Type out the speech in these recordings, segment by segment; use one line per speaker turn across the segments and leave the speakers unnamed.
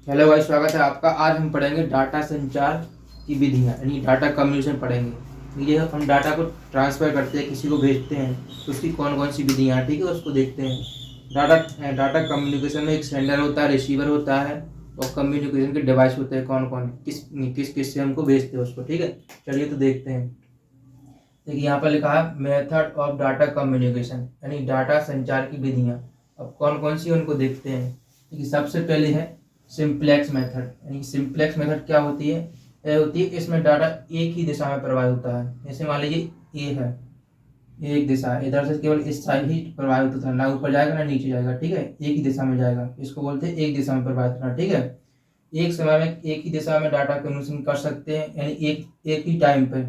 Hello भाई, स्वागत है आपका। आज हम पढ़ेंगे डाटा संचार की विधियाँ, यानी डाटा कम्युनिकेशन पढ़ेंगे। ये हम डाटा को ट्रांसफ़र करते हैं, किसी को भेजते हैं, तो उसकी कौन कौन सी विधियाँ हैं, ठीक है, उसको देखते हैं। डाटा डाटा कम्युनिकेशन में एक सेंडर होता है, रिसीवर होता है, और कम्युनिकेशन के डिवाइस होते हैं कौन कौन, किस किस किस से हमको भेजते हैं उसको, ठीक है। चलिए तो देखते हैं। देखिए यहाँ पर लिखा है मेथड ऑफ डाटा कम्युनिकेशन, यानी डाटा संचार की विधियाँ। अब कौन कौन सी उनको देखते हैं। देखिए सबसे पहले है सिंप्लेक्स मेथड। यानी सिंप्लेक्स मेथड क्या होती है? यह होती है कि इसमें डाटा एक ही दिशा में प्रवाहित होता है। जैसे मान लीजिए ये है, ये एक दिशा है, इधर से केवल इस साइड ही प्रवाहित होता है, ना ऊपर जाएगा ना नीचे जाएगा, ठीक है, एक ही दिशा में जाएगा। इसको बोलते हैं एक दिशा में प्रवाहित होना, ठीक है। एक समय में एक ही दिशा में डाटा कम्युनिकेशन कर सकते हैं, यानी एक एक ही टाइम पे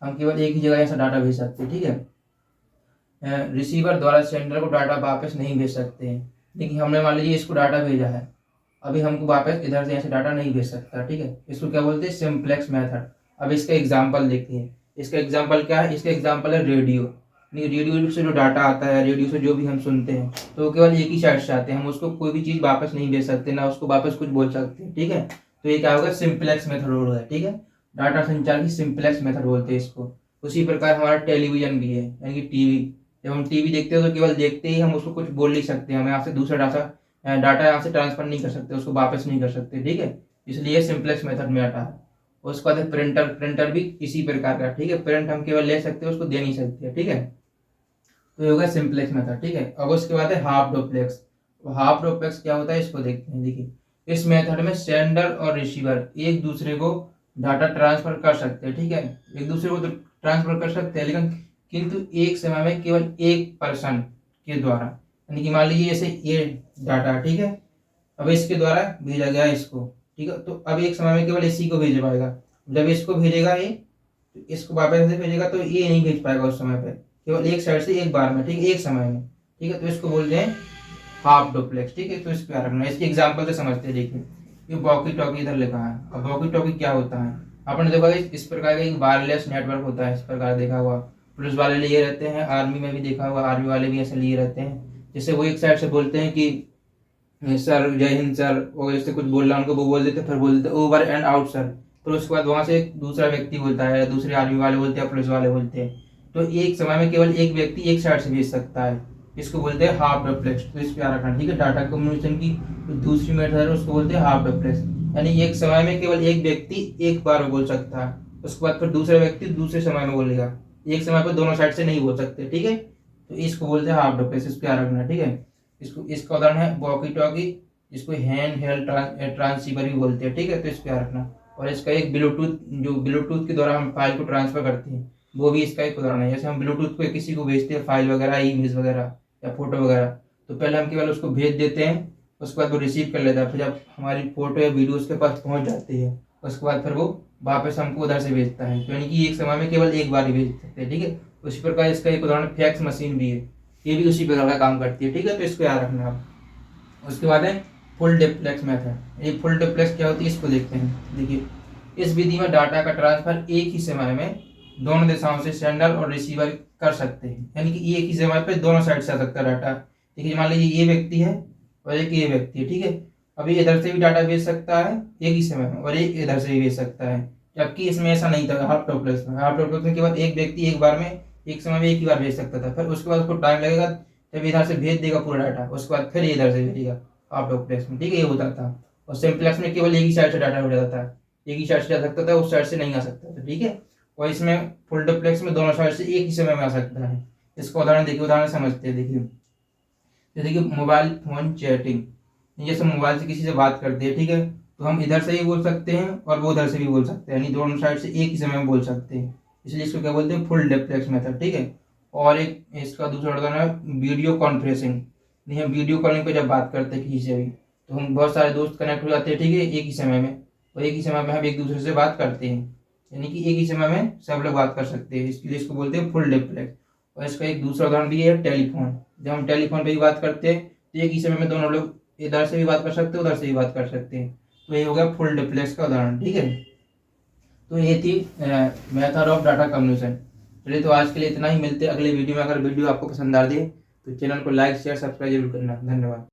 हम केवल एक ही जगह ऐसा डाटा भेज सकते हैं, ठीक है। रिसीवर द्वारा सेंडर को डाटा वापस नहीं भेज सकते हैं। देखिए हमने मान लीजिए इसको डाटा भेजा है, अभी हमको वापस इधर से ऐसे डाटा नहीं भेज सकता, ठीक है। इसको क्या बोलते हैं? Simplex method. अब इसका एग्जाम्पल देखते हैं। इसका एग्जाम्पल क्या है? इसका एग्जाम्पल है रेडियो। नहीं, रेडियो से जो डाटा आता है, रेडियो से जो भी हम सुनते हैं, तो वो केवल एक ही साइड से आते हैं, हम उसको कोई भी चीज़ वापस नहीं भेज सकते, ना उसको वापस कुछ बोल सकते, ठीक है। तो ये क्या होगा? सिंप्लेक्स मेथड होगा, ठीक है। डाटा संचार की सिंप्लेक्स मेथड बोलते हैं इसको। उसी प्रकार हमारा टेलीविजन भी है, यानी कि टीवी। जब हम टीवी देखते हैं तो केवल देखते ही हम उसको कुछ बोल नहीं सकते, हम यहाँ से दूसरा डाटा यहाँ से ट्रांसफर नहीं कर सकते, उसको वापस नहीं कर सकते, ठीक है। इसलिए सिंप्लेक्स मेथड में आता है। उसके बाद है प्रिंटर। प्रिंटर भी इसी प्रकार का, ठीक है। प्रिंट हम केवल ले सकते हैं, उसको दे नहीं सकते, ठीक है। तो ये हो गया सिंप्लेक्स मेथड, ठीक है। अब उसके बाद है हाफ डुप्लेक्स। हाफ डुप्लेक्स क्या होता है इसको देखते हैं। देखिए इस मेथड में सेंडर और रिसीवर एक दूसरे को डाटा ट्रांसफर कर सकते हैं, ठीक है। एक दूसरे को तो ट्रांसफर कर सकते हैं, लेकिन किंतु एक समय में केवल एक पर्सन के द्वारा। यानी कि मान लीजिए ऐसे ये डाटा, ठीक है, अब इसके द्वारा भेजा गया इसको, ठीक है। तो अब एक समय में केवल इसी को भेज पाएगा। जब इसको भेजेगा ये, तो इसको वापस से भेजेगा तो ये नहीं भेज पाएगा उस समय पे, केवल एक साइड से एक बार में, ठीक है, एक समय में, ठीक है। तो इसको बोलते हैं हाफ डुप्लेक्स, ठीक है। तो इस पे रखना, इसके एग्जाम्पल से समझते हैं। देखिए ये वॉकी टॉकी इधर लिखा है। अब वॉकी टॉकी क्या होता है? आपने देखा इस प्रकार का एक वायरलेस नेटवर्क होता है, इस प्रकार देखा हुआ। पुलिस वाले लिए रहते हैं, आर्मी में भी देखा हुआ, आर्मी वाले भी ऐसे लिए रहते हैं। जैसे वो एक साइड से बोलते हैं कि सर जय हिंद सर, और जैसे कुछ बोल रहा उनको वो बोल देते, फिर बोल देते ओवर एंड आउट सर। फिर उसके बाद वहां से एक दूसरा व्यक्ति बोलता है, दूसरे आर्मी वाले बोलते हैं, पुलिस वाले बोलते हैं। तो एक समय में केवल एक व्यक्ति एक साइड से भेज सकता है, इसको बोलते हैं हाफ डुप्लेक्स। तो इस पे रखना, ठीक है। डाटा कम्युनिकेशन की जो दूसरी मेथड है उसको बोलते हैं हाफ डुप्लेक्स। यानी एक समय में केवल एक व्यक्ति एक बार में बोल सकता है, उसके बाद फिर दूसरा व्यक्ति दूसरे समय में बोलेगा। एक समय पर दोनों साइड से नहीं बोल सकते, ठीक है। तो इसको बोलते हैं हाफ डुप्लेक्स। इस पे रखना, ठीक है। इसको इसका उदाहरण है वॉकी टॉकी, जिसको हैंड हेल्ड ट्रांसीवर भी बोलते हैं, ठीक है। तो इस पे रखना। और इसका एक ब्लूटूथ, जो ब्लूटूथ के द्वारा हम फाइल को ट्रांसफर करते हैं, वो भी इसका एक उदाहरण है। जैसे हम ब्लूटूथ पे किसी को भेजते हैं फाइल वगैरह, इमेज वगैरह या फोटो वगैरह, तो पहले हम केवल उसको भेज देते हैं, उसके बाद वो रिसीव कर लेता है। फिर जब हमारी फोटो या वीडियो उसके पास पहुंच जाती है, उसके बाद फिर वो वापस हमको उधर से भेजता है। तो यानी कि एक समय में केवल एक बार ही भेज सकते हैं, ठीक है। उसी प्रकार इसका एक उदाहरण फैक्स मशीन भी है, ये भी उसी प्रकार का काम करती है, ठीक है। तो इसको याद रखना आप। उसके बाद है फुल डिप्लेक्स मेथड। ये फुल डिप्लेक्स क्या होती है इसको देखते हैं। देखिए इस विधि में डाटा का ट्रांसफर एक ही समय में दोनों दिशाओं से सेंडर और रिसीवर कर सकते हैं, यानी कि एक ही समय पे दोनों साइड से आ सकता है डाटा। देखिए मान लीजिए ये व्यक्ति है और एक ये व्यक्ति है, ठीक है। अभी इधर से भी डाटा भेज सकता है एक ही समय में, और एक इधर से भी भेज सकता है। जबकि इसमें ऐसा नहीं था हाफ डुप्लेक्स में। हाफ डुप्लेक्स में केवल एक व्यक्ति एक बार में एक समय में एक ही बार भेज सकता था, फिर उसके बाद उसको टाइम लगेगा, जब इधर से भेज देगा पूरा डाटा, उसके बाद फिर इधर से भेजेगा हाफ डुप्लेक्स में, ठीक है, ये होता था। और सिंप्लेक्स में केवल एक ही साइड से डाटा हो जाता था, एक ही साइड से जा सकता था, उस साइड से नहीं आ सकता था, ठीक है। और इसमें फुल डुप्लेक्स में दोनों साइड से एक ही समय में आ सकता है। इसका उदाहरण देखिए, उदाहरण समझते हैं। देखिए जैसे कि मोबाइल फोन चैटिंग, जैसे मोबाइल से किसी से बात करते हैं, ठीक है, तो हम इधर से भी बोल सकते हैं और वो उधर से भी बोल सकते हैं, यानी दोनों साइड से एक ही समय में बोल सकते हैं। इसलिए इसको क्या बोलते हैं? फुल डुप्लेक्स मेथड, ठीक है। और एक इसका दूसरा उदाहरण है वीडियो कॉन्फ्रेंसिंग। नहीं, हम वीडियो कॉलिंग पे जब बात करते हैं किसी से भी, तो हम बहुत सारे दोस्त कनेक्ट हो जाते हैं, ठीक है, एक ही समय में, और एक ही समय में हम एक दूसरे से बात करते हैं, यानी कि एक ही समय में सब लोग बात कर सकते हैं। इसके लिए इसको बोलते हैं फुल डुप्लेक्स। और इसका एक दूसरा उदाहरण भी है टेलीफोन। जब हम टेलीफोन पे भी बात करते हैं, तो एक ही समय में दोनों लोग इधर से भी बात कर सकते हैं, उधर से भी बात कर सकते हैं। तो ये हो गया फुल डुप्लेक्स का उदाहरण, ठीक है। तो ये थी मेथड ऑफ डाटा कम्युनिकेशन। चलिए तो आज के लिए इतना ही, मिलते हैं अगले वीडियो में। अगर वीडियो आपको पसंद आ रही है तो चैनल को लाइक शेयर सब्सक्राइब जरूर करना। धन्यवाद।